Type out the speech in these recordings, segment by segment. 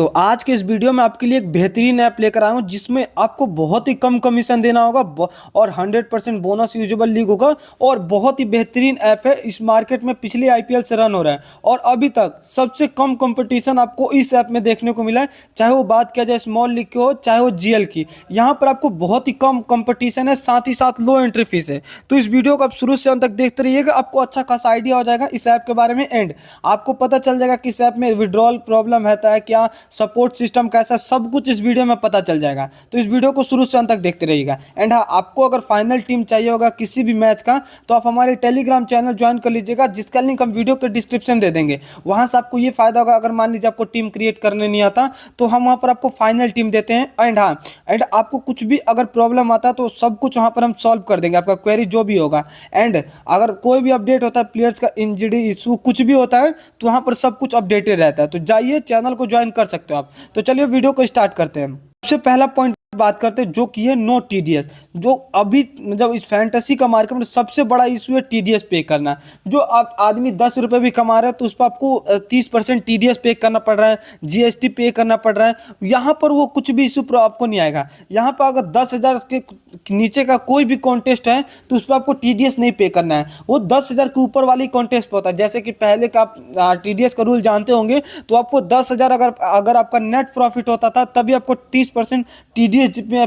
दोस्तों आज के इस वीडियो में आपके लिए एक बेहतरीन ऐप लेकर आया हूं जिसमें आपको बहुत ही कम कमीशन देना होगा और 100% बोनस यूजेबल लीग होगा और बहुत ही बेहतरीन ऐप है। इस मार्केट में पिछले आईपीएल से रन हो रहा है और अभी तक सबसे कम कंपटीशन आपको इस ऐप में देखने को मिला है, चाहे वो बात किया जाए स्मॉल लीग की हो चाहे वो जीएल की। यहाँ पर आपको बहुत ही कम कंपटीशन है, साथ ही साथ लो एंट्री फीस है। तो इस वीडियो को आप शुरू से अंत तक देखते रहिएगा, आपको अच्छा खासा आइडिया हो जाएगा इस ऐप के बारे में एंड आपको पता चल जाएगा कि इस ऐप में विड्रॉल प्रॉब्लम रहता है क्या, सपोर्ट सिस्टम कैसा, सब कुछ इस वीडियो में पता चल जाएगा। तो इस वीडियो को शुरू से अंत तक देखते रहिएगा। एंड हाँ, आपको अगर फाइनल टीम चाहिए होगा किसी भी मैच का तो आप हमारे टेलीग्राम चैनल ज्वाइन कर लीजिएगा, जिसका लिंक हम वीडियो के डिस्क्रिप्शन दे देंगे। वहां से आपको ये फायदा होगा, अगर मान लीजिए आपको टीम क्रिएट करने नहीं आता तो हम वहां पर आपको फाइनल टीम देते हैं। एंड हाँ, एंड आपको कुछ भी अगर प्रॉब्लम आता है तो सब कुछ वहां पर हम सॉल्व कर देंगे, आपका क्वेरी जो भी होगा। एंड अगर कोई भी अपडेट होता है, प्लेयर्स का इंजरी इशू कुछ भी होता है तो वहां पर सब कुछ अपडेटेड रहता है। तो जाइए चैनल को ज्वाइन कर सकते हो आप। तो चलिए वीडियो को स्टार्ट करते हैं। सबसे पहला पॉइंट बात करते हैं जो कि है नो टीडीएस। जो अभी मतलब इस फैंटेसी का मार्केट में सबसे बड़ा इशू है टीडीएस पे करना। जो आप आदमी 10 रुपए भी कमा रहे हैं तो उस पर आपको 30% टीडीएस पे करना पड़ रहा है, जीएसटी पे करना पड़ रहा है। यहाँ पर वो कुछ भी इशू आपको नहीं आएगा। यहाँ पर अगर 10,000 के नीचे का कोई भी कॉन्टेस्ट है तो उस पर आपको टीडीएस नहीं पे करना है। वो 10,000 के ऊपर वाली कॉन्टेस्ट पे होता है। जैसे कि पहले का आप टीडीएस का रूल जानते होंगे, तो आपको 10,000 अगर आपका नेट प्रॉफिट होता था तभी आपको 30% टीडीएस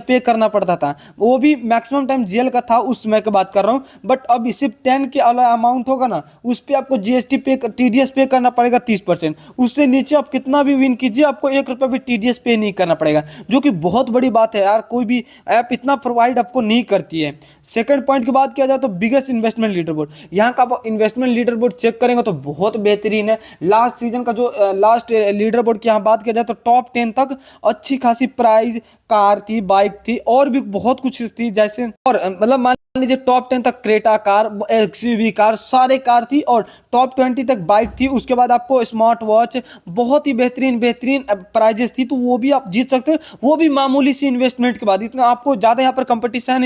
पे करना पड़ता था। वो भी मैक्सिमम टाइम जीएल का था, उस समय की बात कर रहा हूं। बट अब सिर्फ 10 के अमाउंट होगा ना, उस पर आपको जीएसटी पे टीडीएस पे करना पड़ेगा 30%। उससे नीचे आप कितना भी विन कीजिए आपको 1 रुपया भी टीडीएस पे नहीं करना पड़ेगा, जो कि बहुत बड़ी बात है यार। कोई भी ऐप इतना प्रोवाइड आपको नहीं करती है। सेकंड पॉइंट की बात किया जाए तो बिगेस्ट इन्वेस्टमेंट लीडर बोर्ड। यहाँ का आप इन्वेस्टमेंट लीडर बोर्ड चेक करेंगे तो बहुत बेहतरीन है। लास्ट सीजन का जो लास्ट लीडर बोर्ड की यहाँ बात किया जाए तो टॉप 10 तक अच्छी खासी प्राइज, कार थी, बाइक थी और भी बहुत कुछ थी। जैसे और मतलब मान लीजिए टॉप 10 तक क्रेटा कार, एक्सयूवी कार, सारे कार थी और टॉप 20 तक बाइक थी। उसके बाद आपको स्मार्ट वॉच, बहुत ही बेहतरीन प्राइजेस थी, तो वो भी आप जीत सकते हो। वो भी मामूली सी इन्वेस्टमेंट के बाद। इतना आपको ज़्यादा यहाँ पर कंपटीशन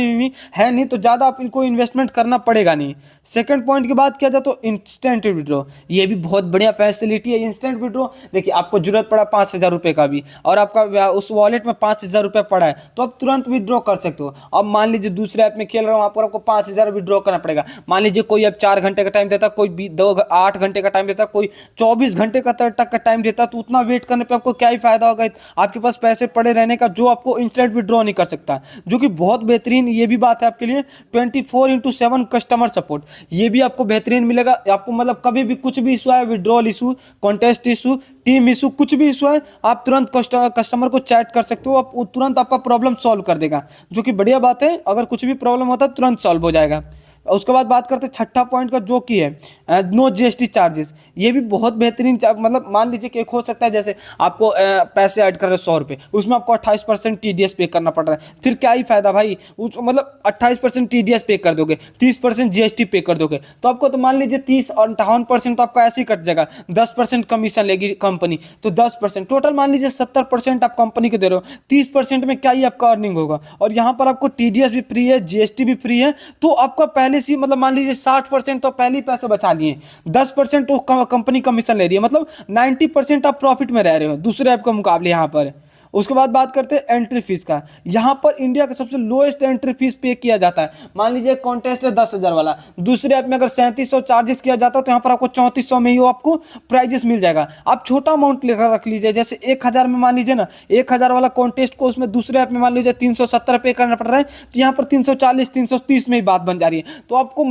है नहीं, तो ज़्यादा आप इनको इन्वेस्टमेंट करना पड़ेगा नहीं। सेकंड पॉइंट की बात किया जाए तो इंस्टेंट विड्रॉ, ये भी बहुत बढ़िया फैसिलिटी है। इंस्टेंट विड्रॉ देखिए, आपको जरूरत पड़ा 5,000 रुपये का भी और आपका उस वॉलेट में 5,000 रुपये पड़ा है तो आप तुरंत विड्रॉ कर सकते हो। अब मान लीजिए दूसरे ऐप में खेल रहा हूँ, आपको 5,000 विड्रॉ करना पड़ेगा। मान लीजिए कोई अब 4 घंटे का टाइम देता, कोई 8 घंटे का टाइम देता, कोई 24 घंटे का तक का टाइम देता, तो उतना वेट करने पे आपको क्या ही फायदा होगा आपके पास पैसे पड़े रहने का, जो आपको इंस्टेंट विड्रॉ नहीं कर सकता। जो कि बहुत बेहतरीन ये भी बात है आपके लिए। 24/7 कस्टमर सपोर्ट, ये भी आपको बेहतरीन मिलेगा। आपको मतलब कभी भी कुछ भी इशू है, withdrawal issue, contest issue, team issue, कुछ भी इशू है, आप तुरंत कस्टमर को चैट कर सकते हो, आप तुरंत आपका प्रॉब्लम सॉल्व कर देगा, जो कि बढ़िया बात है। अगर कुछ भी प्रॉब्लम होता है तुरंत सॉल्व हो जाएगा। उसके बाद बात करते हैं छठा पॉइंट का, जो कि है नो जीएसटी चार्जेस। ये भी बहुत बेहतरीन, मतलब मान लीजिए कि एक हो सकता है जैसे आपको पैसे ऐड कर रहे हैं 100 रुपये, उसमें आपको 28% टीडीएस पे करना पड़ रहा है, फिर क्या ही फायदा भाई। मतलब 28% टीडीएस पे कर दोगे, 30% जीएसटी पे कर दोगे तो आपको तो मान लीजिए 30 और 58% तो आपका ऐसे ही कट जाएगा। 10% कमीशन लेगी कंपनी, तो 10% टोटल मान लीजिए 70% आप कंपनी को दे रहे हो। 30% में क्या ही आपका अर्निंग होगा। और यहाँ पर आपको टीडीएस भी फ्री है, जीएसटी भी फ्री है, तो आपका पहले से मतलब मान लीजिए 60% तो पहले ही पैसे बचा लिए, 10% तो कंपनी कमीशन ले रही है, मतलब 90% आप प्रॉफिट में रह रहे हो दूसरे ऐप के मुकाबले यहाँ पर। उसके बाद बात करते हैं एंट्री फीस का। यहाँ पर इंडिया का सबसे लोएस्ट एंट्री फीस पे किया जाता है। मान लीजिए कॉन्टेस्ट है 10,000 वाला, दूसरे ऐप में अगर 3700 चार्जेस किया जाता है तो यहाँ पर आपको 3400 में ही आपको प्राइजेस मिल जाएगा। आप छोटा अमाउंट लेकर रख लीजिए, जैसे 1,000 में मान लीजिए ना, 1,000 वाला कॉन्टेस्ट को उसमें दूसरे ऐप में मान लीजिए 370 पे करना पड़ रहा है, तो यहाँ पर 340 330 में ही बात बन जा रही है। तो आपको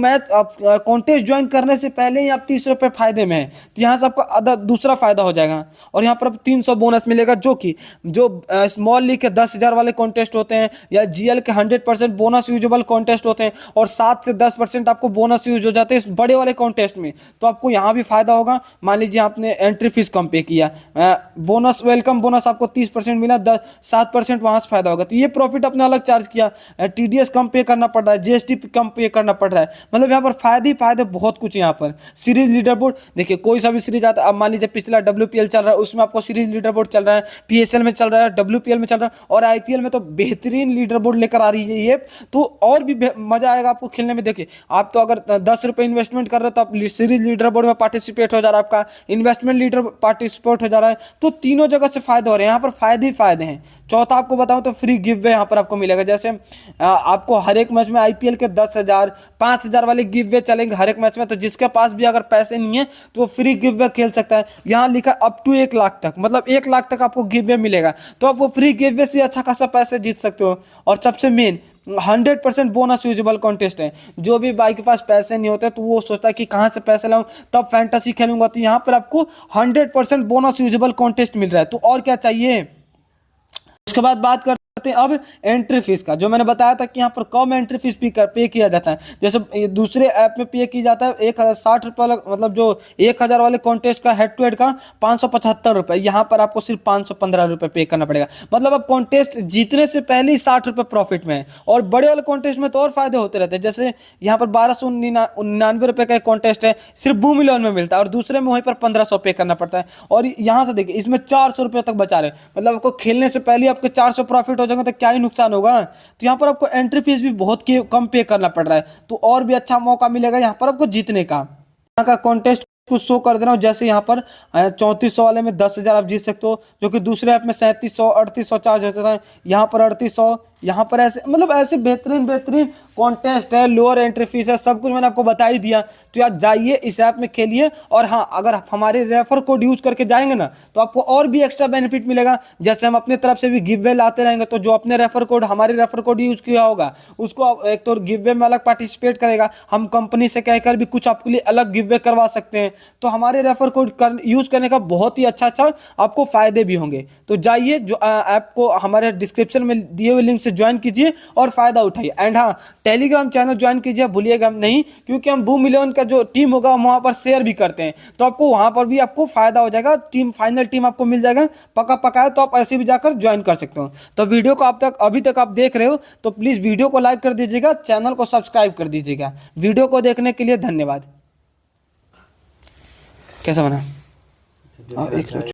कॉन्टेस्ट ज्वाइन करने से पहले ही आप 30 रुपये फायदे में है, तो यहाँ से आपका दूसरा फायदा हो जाएगा। और यहाँ पर 300 बोनस मिलेगा, जो स्मॉल लीग के 10,000 वाले कॉन्टेस्ट होते हैं या जीएल के 100% बोनस यूजेबल कॉन्टेस्ट होते हैं और 7 से 10% आपको बोनस यूज हो जाते हैं इस बड़े वाले कॉन्टेस्ट में, तो आपको यहाँ भी फायदा होगा। मान लीजिए आपने एंट्री फीस कम पे किया, बोनस वेलकम बोनस आपको 30% मिला, 7% वहां से फायदा होगा, तो ये प्रॉफिट आपने अलग चार्ज किया। टीडीएस कम पे करना पड़ रहा है, जीएसटी कम पे करना पड़ रहा है, मतलब यहाँ पर फायदे ही फायदे बहुत कुछ। यहाँ पर सीरीज लीडर बोर्ड देखिए, कोई सा भी सीरीज आता है, अब मान लीजिए पिछला WPL चल रहा है, उसमें आपको सीरीज लीडर बोर्ड चल रहा है, PSL में चल रहा है, रहा है, WPL में चल रहा है और IPL में तो बेहतरीन लीडर बोर्ड लेकर आ रही है ये, तो और भी मजा आएगा आपको खेलने में। देखिए आप तो अगर 10 रुपए इन्वेस्टमेंट कर रहे हो तो आप सीरीज लीडर बोर्ड में पार्टिसिपेट हो जा रहा है, आपका इन्वेस्टमेंट लीडर पार्टिसिपेट हो जा रहा है, तो तीनों जगह से फायदे हो रहे हैं, यहाँ पर फायदे ही फायदे हैं। चौथा आपको बताऊं तो फ्री गिव वे यहाँ पर आपको मिलेगा, जैसे आपको हर एक मैच में IPL के 10,000 5,000 वाले गिव वे चलेंगे हर एक मैच में, तो जिसके पास भी अगर पैसे नहीं है तो वो फ्री गिव वे खेल सकता है। यहाँ लिखा अप टू 1 लाख तक, मतलब 1 लाख तक आपको गिव वे मिलेगा, तो आप वो फ्री गिव वे से अच्छा खासा पैसे जीत सकते हो। और सबसे मेन 100% बोनस यूजेबल कॉन्टेस्ट है। जो भी भाई के पास पैसे नहीं होते तो वो सोचता है कि कहाँ से पैसे लाऊं, तब फैंटेसी खेलूंगा, तो यहाँ पर आपको 100% बोनस यूजेबल कॉन्टेस्ट मिल रहा है, तो और क्या चाहिए। उसके बाद बात करते हैं अब एंट्री फीस का। जो मैंने बताया था कि यहाँ पर कम एंट्री फीस पे किया जाता है, जैसे दूसरे ऐप में पे किया जाता है 1,060 रुपये, मतलब जो 1,000 वाले कॉन्टेस्ट का हेड टू हेड का 575 रुपये, यहाँ पर आपको सिर्फ 515 रुपये पे करना पड़ेगा। मतलब अब कॉन्टेस्ट जीतने से पहले ही 60 रुपये प्रॉफिट में है। और बड़े वाले कॉन्टेस्ट में तो और फायदे होते रहते हैं, जैसे यहाँ पर 1,299 रुपये का एक कॉन्टेस्ट है, सिर्फ बूम मिलियन में मिलता है, और दूसरे में वहीं पर 1,500 पे करना पड़ता है। और यहाँ से देखिए इसमें 400 रुपये तक बचा रहे, मतलब आपको खेलने से पहले आपके 400 प्रॉफिट हो जाएगा तो क्या ही नुकसान होगा। तो यहाँ पर आपको एंट्री फीस भी बहुत कम पे करना पड़ रहा है, तो और भी अच्छा मौका मिलेगा यहाँ पर आपको जीतने का। यहाँ का कॉन्टेस्ट कुछ शो कर दे रहा हूँ, जैसे यहाँ पर 3400 वाले में 10,000 आप जीत सकते हो, जो कि दूसरे ऐप में 3700 3800 चार्ज होता है, यहाँ पर 3800, यहाँ पर ऐसे, मतलब ऐसे बेहतरीन कॉन्टेस्ट है, लोअर एंट्री फीस है, सब कुछ मैंने आपको बता ही दिया। तो यार जाइए इस ऐप में खेलिए, और हाँ अगर आप हमारे रेफर कोड यूज करके जाएंगे ना तो आपको और भी एक्स्ट्रा बेनिफिट मिलेगा। जैसे हम अपने तरफ से भी गिव वे लाते रहेंगे, तो जो अपने रेफर कोड हमारे रेफर कोड यूज किया होगा उसको एक तो गिव वे में अलग पार्टिसिपेट करेगा, हम कंपनी से कहकर भी कुछ आपके लिए अलग गिव वे करवा सकते हैं। तो हमारे रेफर कोड यूज करने का बहुत ही अच्छा आपको फायदे भी होंगे। तो जाइए जो ऐप को हमारे डिस्क्रिप्शन में दिए हुए लिंक से ज्वाइन कीजिए और फायदा उठाइए। एंड हाँ, टेलीग्राम चैनल ज्वाइन कीजिए, भूलिएगा नहीं, क्योंकि हम बूम मिलियन का जो टीम होगा हम वहां पर शेयर भी करते हैं, तो आपको वहां पर भी आपको फायदा हो जाएगा, फाइनल टीम आपको मिल जाएगा पक्का है, तो आप ऐसे भी जाकर ज्वाइन कर सकते हो। तो वीडियो को अभी तक आप देख रहे हो तो प्लीज वीडियो को लाइक कर दीजिएगा, चैनल को सब्सक्राइब कर दीजिएगा। वीडियो को देखने के लिए धन्यवाद। कैसा बना?